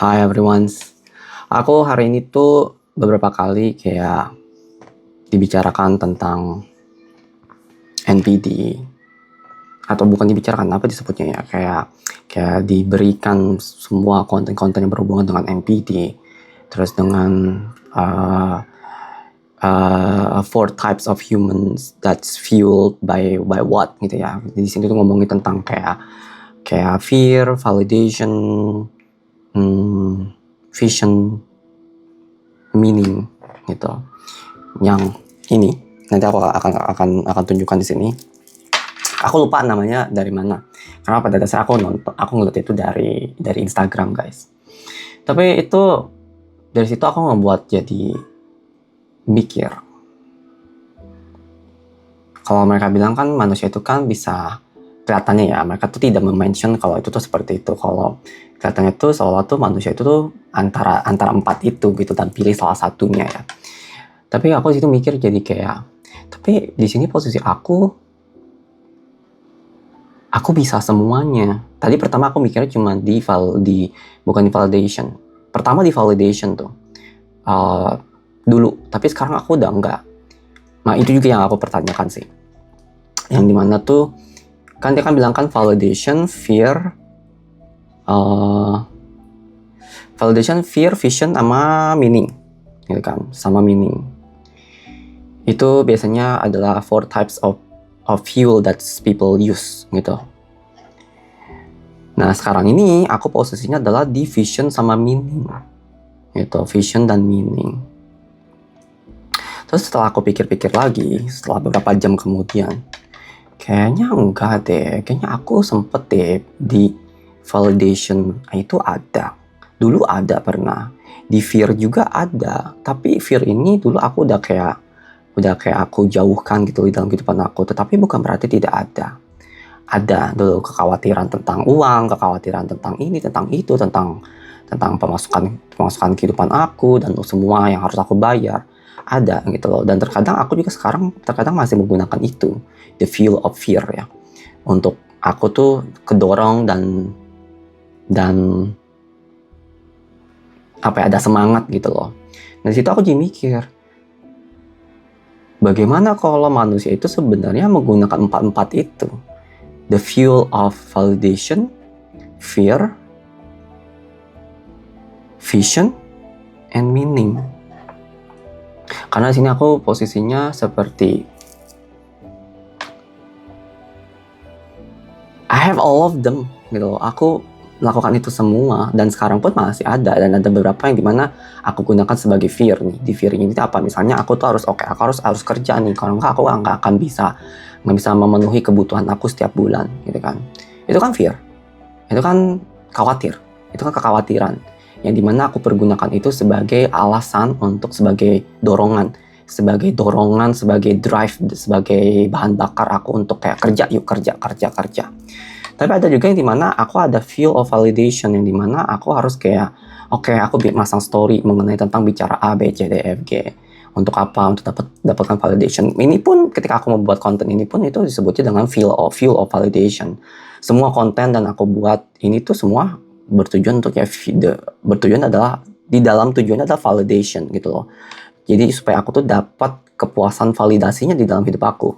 Hi everyone. Aku hari ini tuh beberapa kali kayak dibicarakan tentang NPD, atau bukan dibicarakan, apa disebutnya ya, kayak diberikan semua konten-konten yang berhubungan dengan NPD, terus dengan four types of humans that's fueled by what gitu ya. Di sini tuh ngomongin tentang kayak fear, validation, vision, meaning gitu. Yang ini nanti aku akan tunjukkan di sini. Aku lupa namanya dari mana. Karena pada dasarnya aku ngeliat itu dari Instagram, guys. Tapi itu dari situ aku ngebuat jadi mikir. Kalau mereka bilang kan manusia itu kan bisa, kelihatannya ya, mereka tuh tidak mention kalau itu tuh seperti itu. Kalau kelihatannya tuh seolah tuh manusia itu tuh antara empat itu gitu, dan pilih salah satunya ya. Tapi aku situ mikir jadi kayak, tapi di sini posisi aku bisa semuanya. Tadi pertama aku mikirnya cuma bukan di validation. Pertama di validation tuh dulu, tapi sekarang aku udah enggak. Nah itu juga yang aku pertanyakan sih. Yang dimana tuh kan dia kan bilang kan validation, fear, vision, sama meaning, gitu kan, sama meaning. Itu biasanya adalah four types of fuel that people use gitu. Nah sekarang ini aku posisinya adalah di vision sama meaning, gitu, vision dan meaning. Terus setelah aku pikir-pikir lagi, setelah beberapa jam kemudian, kayaknya enggak deh, kayaknya aku sempet deh di validation itu ada. Dulu ada pernah. Di fear juga ada, tapi fear ini dulu aku udah kayak aku jauhkan gitu di dalam kehidupan aku. Tetapi bukan berarti tidak ada. Ada dulu kekhawatiran tentang uang, kekhawatiran tentang ini, tentang itu, tentang pemasukan kehidupan aku dan semua yang harus aku bayar. Ada gitu loh. Dan terkadang aku juga sekarang masih menggunakan itu, the feel of fear ya, untuk aku tuh kedorong dan apa ya, ada semangat gitu loh. Dari situ aku jadi mikir, bagaimana kalau manusia itu sebenarnya menggunakan empat itu, the fuel of validation, fear, vision, and meaning. Karena di sini aku posisinya seperti I have all of them gitu. Aku melakukan itu semua dan sekarang pun masih ada, dan ada beberapa yang dimana aku gunakan sebagai fear nih. Di fear ini apa? Misalnya aku tuh aku harus kerja nih, kalau enggak aku nggak akan bisa memenuhi kebutuhan aku setiap bulan gitu kan. Itu kan fear, itu kan khawatir, itu kan kekhawatiran yang dimana aku pergunakan itu sebagai alasan untuk sebagai dorongan, sebagai drive, sebagai bahan bakar aku untuk kayak kerja. Tapi ada juga yang dimana aku ada feel of validation, yang dimana aku harus kayak aku masang story mengenai tentang bicara A, B, C, D, F, G. Untuk apa? Untuk dapatkan validation. Ini pun ketika aku membuat konten ini pun itu disebutnya dengan feel of validation. Semua konten dan aku buat ini tuh semua bertujuan untuk di dalam tujuannya adalah validation gitu loh. Jadi supaya aku tuh dapat kepuasan validasinya di dalam hidup aku.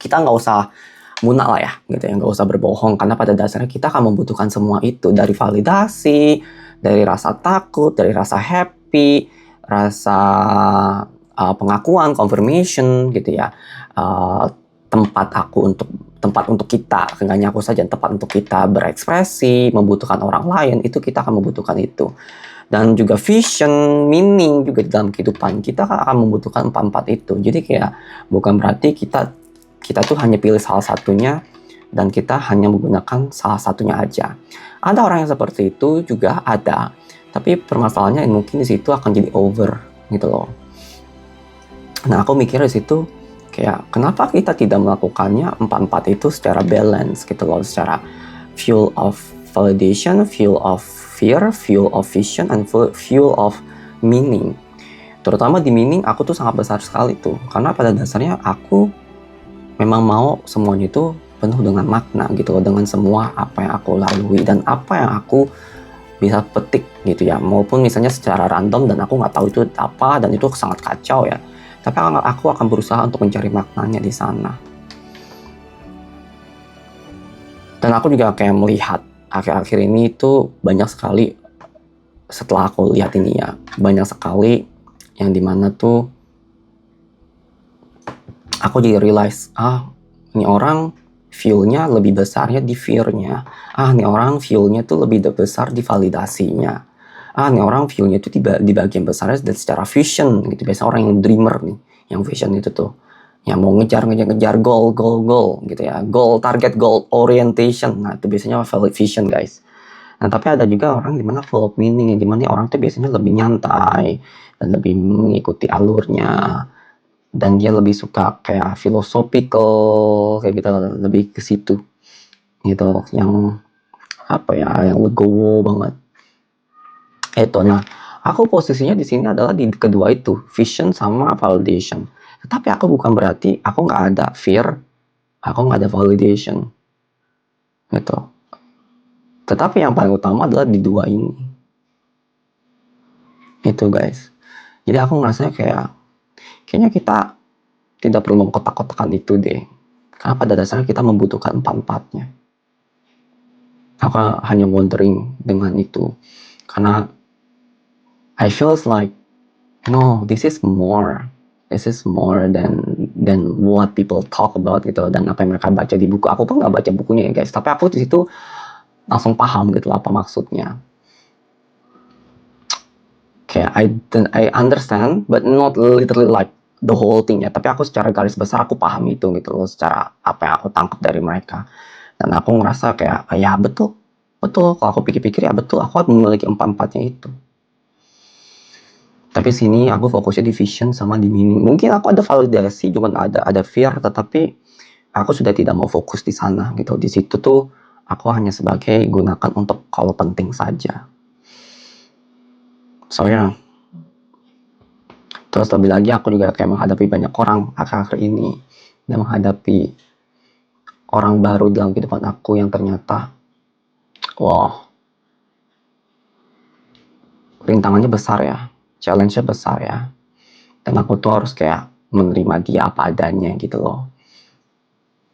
Kita nggak usah munak lah ya gitu ya, nggak usah berbohong, karena pada dasarnya kita akan membutuhkan semua itu, dari validasi, dari rasa takut, dari rasa happy, rasa pengakuan, confirmation gitu ya, tempat untuk kita, nggak hanya aku saja, tempat untuk kita berekspresi, membutuhkan orang lain, itu kita akan membutuhkan itu. Dan juga vision, meaning juga di dalam kehidupan kita akan membutuhkan empat itu. Jadi kayak bukan berarti kita tuh hanya pilih salah satunya dan kita hanya menggunakan salah satunya aja. Ada orang yang seperti itu juga ada, tapi permasalahannya mungkin di situ akan jadi over gitu loh. Nah aku mikir di situ kayak kenapa kita tidak melakukannya empat itu secara balance gitu loh, secara fuel of validation, fuel of fear, fuel of vision, and fuel of meaning. Terutama di meaning aku tuh sangat besar sekali tuh, karena pada dasarnya aku memang mau semuanya itu penuh dengan makna gitu loh, dengan semua apa yang aku lalui dan apa yang aku bisa petik gitu ya, maupun misalnya secara random dan aku nggak tahu itu apa dan itu sangat kacau ya, tapi aku akan berusaha untuk mencari maknanya di sana. Dan aku juga kayak melihat akhir-akhir ini itu banyak sekali, setelah aku lihat ini ya, banyak sekali yang dimana tuh aku jadi realize, ini orang view-nya lebih besarnya di fear-nya. Ini orang view-nya tuh lebih besar di validasinya. Ini orang view-nya tuh di bagian besarnya dan secara vision gitu. Biasanya orang yang dreamer nih, yang vision itu tuh, yang mau ngejar goal gitu ya. Goal, target, goal orientation. Nah, itu biasanya valid vision, guys. Nah, tapi ada juga orang dimana full of meaning, yang dimana orang tuh biasanya lebih nyantai dan lebih mengikuti alurnya. Dan dia lebih suka kayak philosophical kayak gitu, lebih ke situ gitu, yang apa ya, yang legowo banget itu. Nah, aku posisinya di sini adalah di kedua itu, vision sama validation. Tetapi aku bukan berarti aku nggak ada fear, aku nggak ada validation gitu. Tetapi yang paling utama adalah di dua ini itu, guys. Jadi aku ngerasanya kayaknya kita tidak perlu mengkotak-kotakan itu deh, karena pada dasarnya kita membutuhkan empat-empatnya. Aku hanya wondering dengan itu, karena I feels like no, this is more than what people talk about gitu, dan apa yang mereka baca di buku. Aku pun nggak baca bukunya ya, guys, tapi aku di situ langsung paham gitu apa maksudnya. Kayak I understand but not literally like the whole thing ya, tapi aku secara garis besar aku paham itu gitu loh, secara apa yang aku tangkap dari mereka. Dan aku ngerasa kayak ya betul kalau aku pikir-pikir ya betul, aku memiliki empat-empatnya itu. Tapi sini aku fokusnya di vision sama di meaning. Mungkin aku ada validasi, juga ada fear, tetapi aku sudah tidak mau fokus di sana gitu. Di situ tuh aku hanya sebagai gunakan untuk kalau penting saja. Soalnya terus lebih lagi aku juga kayak menghadapi banyak orang akhir-akhir ini, dan menghadapi orang baru dalam kehidupan aku yang ternyata wah, rintangannya besar ya, challenge-nya besar ya. Dan aku tuh harus kayak menerima dia apa adanya gitu loh.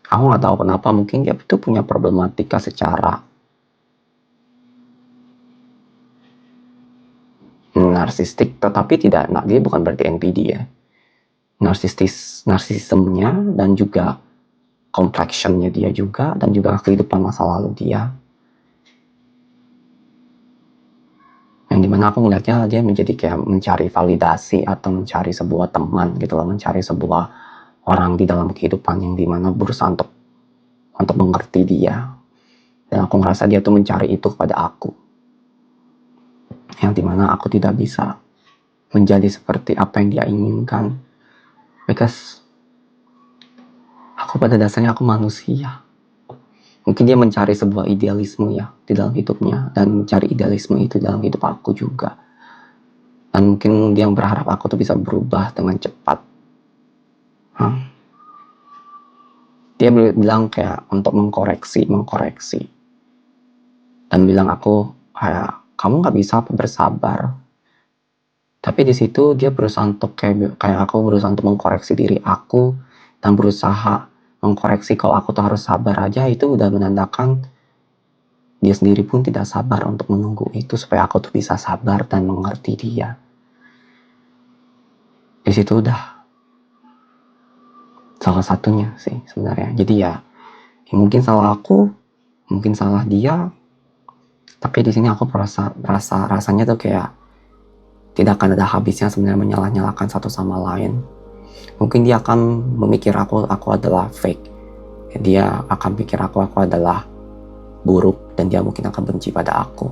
Aku nggak tahu kenapa, mungkin dia tuh punya problematika secara narsistik, tetapi tidak, dia bukan berarti NPD ya. Narsisismenya dan juga complexionnya dia juga, dan juga kehidupan masa lalu dia. Yang dimana aku ngeliatnya dia menjadi kayak mencari validasi atau mencari sebuah teman gitu loh, mencari sebuah orang di dalam kehidupan yang dimana berusaha untuk mengerti dia. Dan aku ngerasa dia tuh mencari itu kepada aku, yang dimana aku tidak bisa menjadi seperti apa yang dia inginkan, because aku pada dasarnya aku manusia. Mungkin dia mencari sebuah idealisme ya di dalam hidupnya, dan mencari idealisme itu dalam hidup aku juga. Dan mungkin dia berharap aku tuh bisa berubah dengan cepat. Dia bilang kayak untuk mengkoreksi, dan bilang aku kayak kamu nggak bisa bersabar. Tapi di situ dia berusaha untuk kayak aku berusaha untuk mengkoreksi diri aku, dan berusaha mengkoreksi kalau aku tuh harus sabar aja. Itu udah menandakan dia sendiri pun tidak sabar untuk menunggu itu supaya aku tuh bisa sabar dan mengerti dia. Di situ udah salah satunya sih sebenarnya. Jadi ya mungkin salah aku, mungkin salah dia, tapi di sini aku rasanya tuh kayak tidak akan ada habisnya sebenarnya menyalah-nyalahkan satu sama lain. Mungkin dia akan memikir aku adalah fake, dia akan pikir aku adalah buruk, dan dia mungkin akan benci pada aku,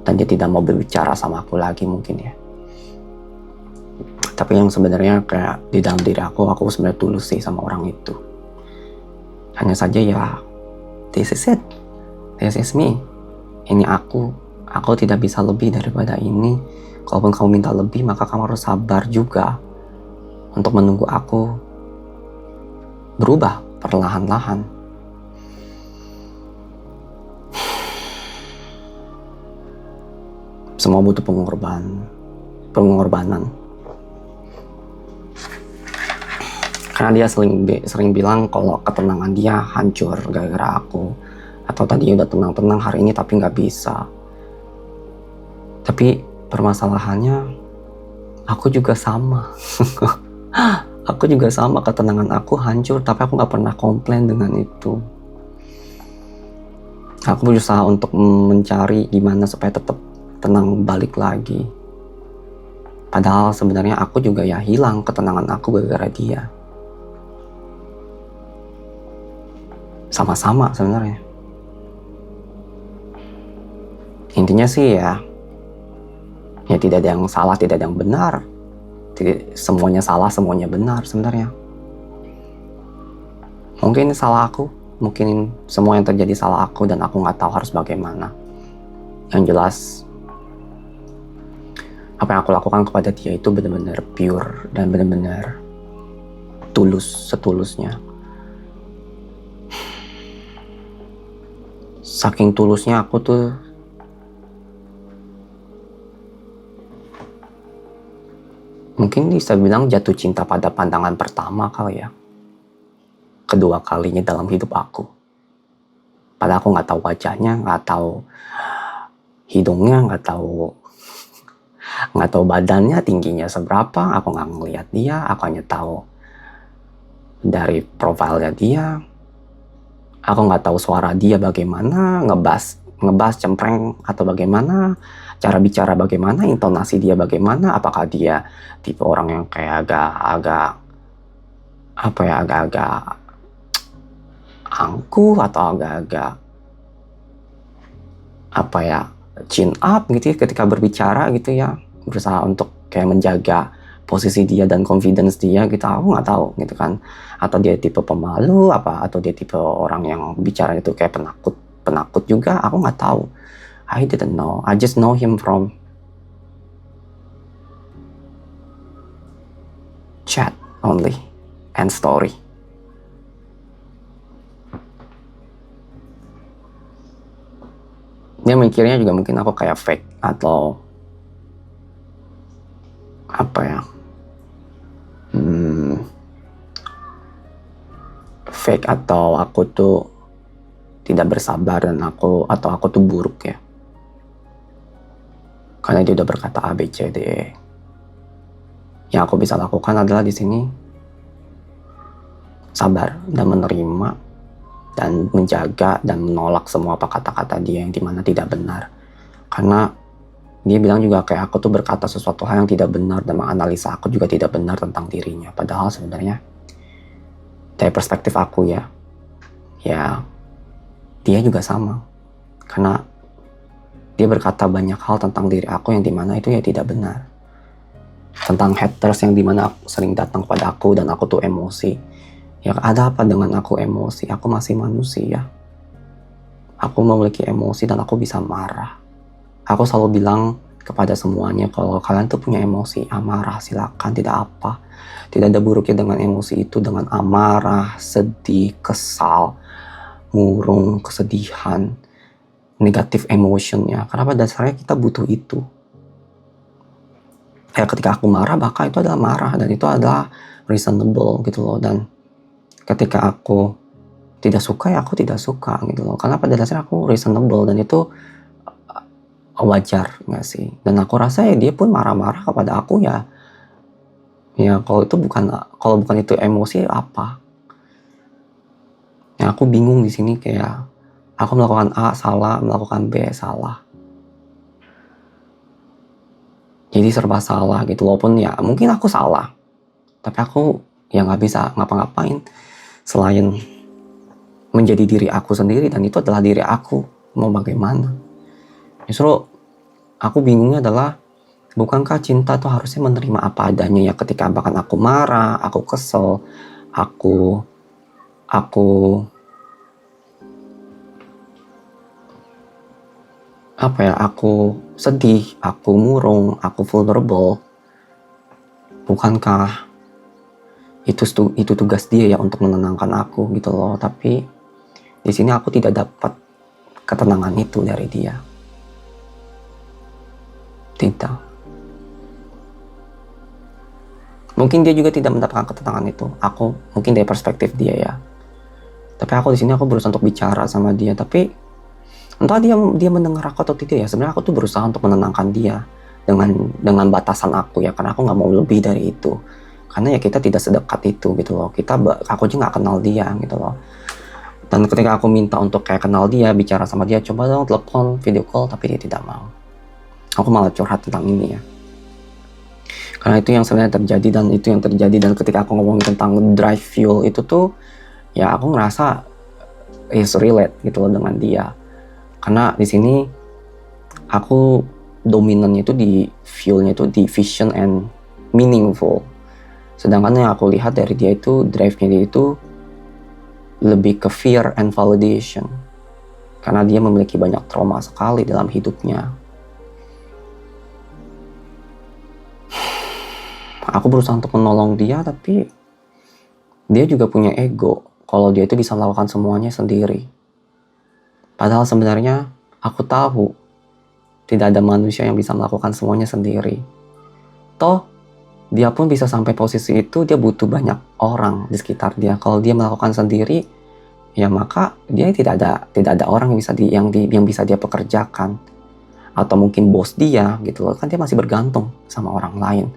dan dia tidak mau berbicara sama aku lagi mungkin ya. Tapi yang sebenarnya kayak di dalam diri aku sebenarnya tulus sih sama orang itu. Hanya saja ya, this is it, this is me, ini aku tidak bisa lebih daripada ini. Kalaupun kamu minta lebih, maka kamu harus sabar juga untuk menunggu aku berubah perlahan-lahan. Semua butuh pengorbanan. Karena dia sering bilang kalau ketenangan dia hancur gara-gara aku. Atau tadinya udah tenang-tenang hari ini tapi nggak bisa. Tapi permasalahannya aku juga sama. Aku juga sama, ketenangan aku hancur tapi aku nggak pernah komplain dengan itu. Aku berusaha untuk mencari gimana supaya tetap tenang balik lagi. Padahal sebenarnya aku juga ya hilang ketenangan aku gara-gara dia. Sama-sama sebenarnya. Intinya sih ya tidak ada yang salah, tidak ada yang benar. Semuanya salah, semuanya benar sebenarnya. Mungkin salah aku, mungkin semua yang terjadi salah aku dan aku nggak tahu harus bagaimana. Yang jelas apa yang aku lakukan kepada dia itu benar-benar pure dan benar-benar tulus, setulusnya. Saking tulusnya aku tuh mungkin bisa bilang jatuh cinta pada pandangan pertama kali ya. Kedua kalinya dalam hidup aku. Padahal aku nggak tahu wajahnya, nggak tahu hidungnya, nggak tahu badannya tingginya seberapa. Aku nggak ngelihat dia, aku hanya tahu dari profilnya dia. Aku nggak tahu suara dia bagaimana, ngebas cempreng atau bagaimana, cara bicara bagaimana, intonasi dia bagaimana, apakah dia tipe orang yang kayak agak angkuh atau agak chin up gitu ya ketika berbicara gitu ya, berusaha untuk kayak menjaga posisi dia dan confidence dia gitu. Aku nggak tahu gitu kan, atau dia tipe pemalu atau dia tipe orang yang bicara itu kayak penakut juga, aku nggak tahu. I didn't know, I just know him from chat only and story. Dia mikirnya juga mungkin aku kayak fake atau fake atau aku tuh tidak bersabar dan aku tuh buruk ya. Karena dia udah berkata A, B, C, D, E. Yang aku bisa lakukan adalah di sini sabar dan menerima dan menjaga dan menolak semua kata-kata dia yang dimana tidak benar. Karena dia bilang juga kayak aku tuh berkata sesuatu hal yang tidak benar dan menganalisa aku juga tidak benar tentang dirinya. Padahal sebenarnya dari perspektif aku ya dia juga sama. Karena dia berkata banyak hal tentang diri aku yang dimana itu ya tidak benar. Tentang haters yang dimana sering datang pada aku dan aku tuh emosi. Ya ada apa dengan aku emosi? Aku masih manusia. Aku memiliki emosi dan aku bisa marah. Aku selalu bilang kepada semuanya kalau kalian tuh punya emosi, amarah silakan, tidak apa. Tidak ada buruknya dengan emosi itu, dengan amarah, sedih, kesal, murung, kesedihan, negatif emotionnya. Karena pada dasarnya kita butuh itu. Ya ketika aku marah, maka itu adalah marah dan itu adalah reasonable gitu loh. Dan ketika aku tidak suka ya aku tidak suka gitu loh. Karena pada dasarnya aku reasonable dan itu wajar nggak sih? Dan aku rasa ya dia pun marah-marah kepada aku ya kalau bukan itu emosi apa? Ya aku bingung di sini, kayak aku melakukan A salah, melakukan B salah. Jadi serba salah gitu, walaupun ya mungkin aku salah, tapi aku ya nggak bisa ngapa-ngapain selain menjadi diri aku sendiri, dan itu adalah diri aku, mau bagaimana. Justru aku bingungnya adalah, bukankah cinta tuh harusnya menerima apa adanya ya, ketika bahkan aku marah, aku kesel, aku sedih, aku murung, aku vulnerable. Bukankah itu tugas dia ya untuk menenangkan aku gitu loh. Tapi di sini aku tidak dapat ketenangan itu dari dia. Tidak. Mungkin dia juga tidak mendapatkan ketenangan itu. Aku mungkin dari perspektif dia ya. Tapi aku di sini aku berusaha untuk bicara sama dia. Tapi entah dia mendengar aku atau tidak ya. Sebenarnya aku tuh berusaha untuk menenangkan dia dengan batasan aku ya. Karena aku nggak mau lebih dari itu. Karena ya kita tidak sedekat itu gitu loh. Aku aja nggak kenal dia gitu loh. Dan ketika aku minta untuk kayak kenal dia, bicara sama dia, coba dong telepon, video call, tapi dia tidak mau. Aku malah curhat tentang ini ya. Karena itu yang sebenarnya terjadi dan ketika aku ngomongin tentang drive fuel itu tuh ya aku ngerasa is relate gitu loh dengan dia. Karena di sini aku dominannya itu di fuelnya itu di vision and meaningful. Sedangkan yang aku lihat dari dia itu drive-nya dia itu lebih ke fear and validation. Karena dia memiliki banyak trauma sekali dalam hidupnya. Aku berusaha untuk menolong dia, tapi dia juga punya ego kalau dia itu bisa melakukan semuanya sendiri. Padahal sebenarnya aku tahu tidak ada manusia yang bisa melakukan semuanya sendiri. Toh dia pun bisa sampai posisi itu, dia butuh banyak orang di sekitar dia. Kalau dia melakukan sendiri, ya maka dia tidak ada orang yang bisa dia pekerjakan. Atau mungkin bos dia gitu loh, kan dia masih bergantung sama orang lain.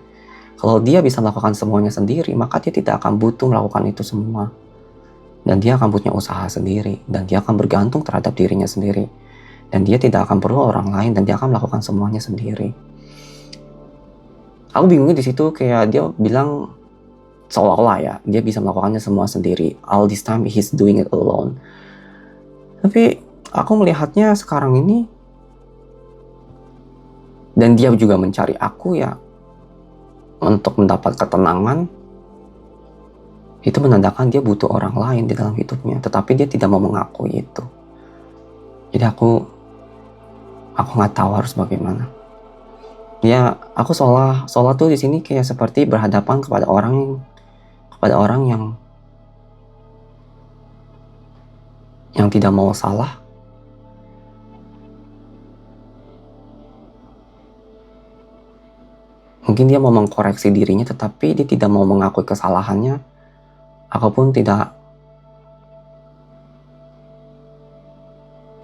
Kalau dia bisa melakukan semuanya sendiri, maka dia tidak akan butuh melakukan itu semua. Dan dia akan punya usaha sendiri. Dan dia akan bergantung terhadap dirinya sendiri. Dan dia tidak akan perlu orang lain. Dan dia akan melakukan semuanya sendiri. Aku bingungnya di situ kayak dia bilang seolah-olah ya, dia bisa melakukannya semua sendiri. All this time he's doing it alone. Tapi aku melihatnya sekarang ini, dan dia juga mencari aku ya, untuk mendapat ketenangan, itu menandakan dia butuh orang lain di dalam hidupnya, tetapi dia tidak mau mengakui itu. Jadi aku nggak tahu harus bagaimana. Ya, aku seolah tuh di sini kayak seperti berhadapan kepada orang yang tidak mau salah. Mungkin dia mau mengkoreksi dirinya, tetapi dia tidak mau mengakui kesalahannya. Aku pun tidak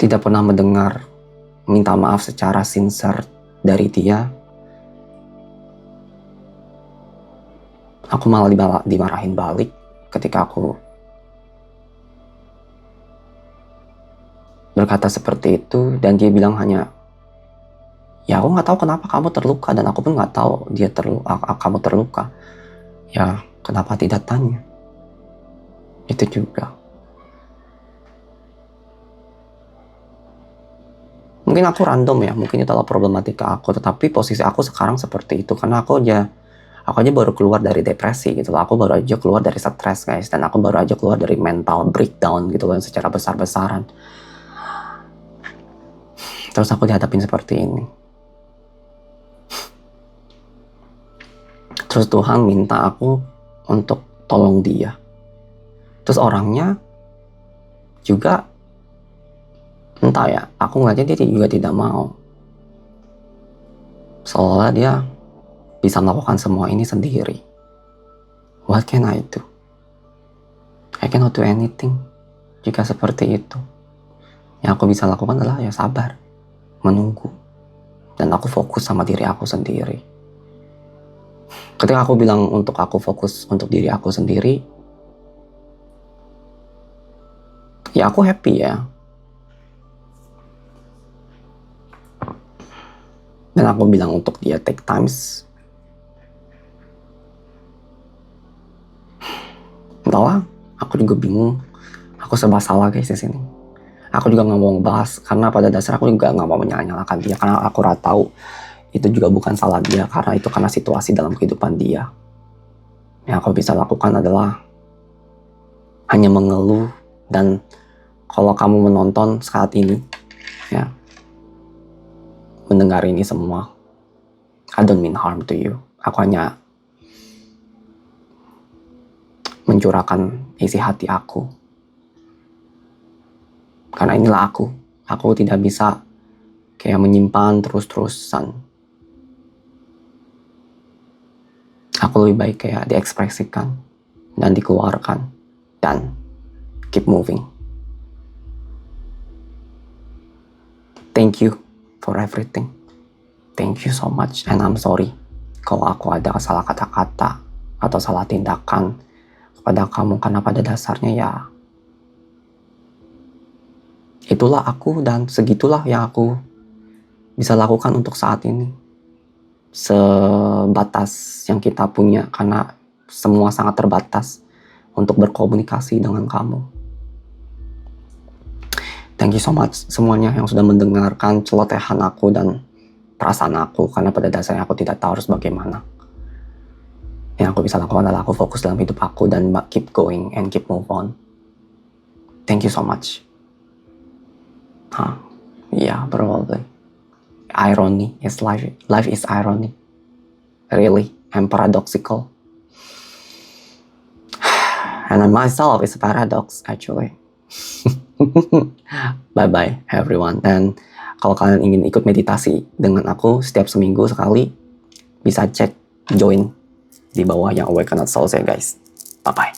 pernah mendengar minta maaf secara sincere dari dia. Aku malah dimarahin balik ketika aku berkata seperti itu, dan dia bilang hanya, ya aku nggak tahu kenapa kamu terluka, dan aku pun nggak tahu kamu terluka. Ya kenapa tidak tanya? Itu juga. Mungkin aku random ya, mungkin itu adalah problematika aku, tetapi posisi aku sekarang seperti itu karena aku aja baru keluar dari depresi gitu loh. Aku baru aja keluar dari stres guys, dan aku baru aja keluar dari mental breakdown gitu loh secara besar-besaran. Terus aku dihadapin seperti ini. Terus Tuhan minta aku untuk tolong dia. Terus orangnya juga entah ya, aku ngeliatnya dia juga tidak mau. Seolah dia bisa melakukan semua ini sendiri. What can I do? I cannot do anything jika seperti itu. Yang aku bisa lakukan adalah ya sabar, menunggu, dan aku fokus sama diri aku sendiri. Ketika aku bilang untuk aku fokus untuk diri aku sendiri, ya aku happy ya. Dan aku bilang untuk dia take times. Entahlah, aku juga bingung. Aku serba salah guys di sini. Aku juga nggak mau ngebahas karena pada dasar aku juga nggak mau menyalahkan dia, karena aku tahu itu juga bukan salah dia, karena itu karena situasi dalam kehidupan dia. Yang aku bisa lakukan adalah hanya mengeluh, dan kalau kamu menonton saat ini ya, mendengar ini semua, I don't mean harm to you. Aku hanya mencurahkan isi hati aku. Karena inilah aku. Aku tidak bisa kayak menyimpan terus-terusan. aku lebih baik kayak diekspresikan dan dikeluarkan dan keep moving. Thank you for everything. Thank you so much and I'm sorry kalau aku ada salah kata-kata atau salah tindakan kepada kamu, karena pada dasarnya ya itulah aku dan segitulah yang aku bisa lakukan untuk saat ini. Sebatas yang kita punya, karena semua sangat terbatas untuk berkomunikasi dengan kamu. Thank you so much semuanya yang sudah mendengarkan celotehan aku dan perasaan aku, karena pada dasarnya aku tidak tahu harus bagaimana. Yang aku bisa lakukan adalah aku fokus dalam hidup aku dan keep going and keep move on. Thank you so much. Yeah, probably. Irony is life. Life is irony. Really, I'm paradoxical. And I myself is a paradox actually. Bye-bye everyone. Dan kalau kalian ingin ikut meditasi dengan aku setiap seminggu sekali, bisa cek join di bawah yang Awaken Souls ya guys. Bye-bye.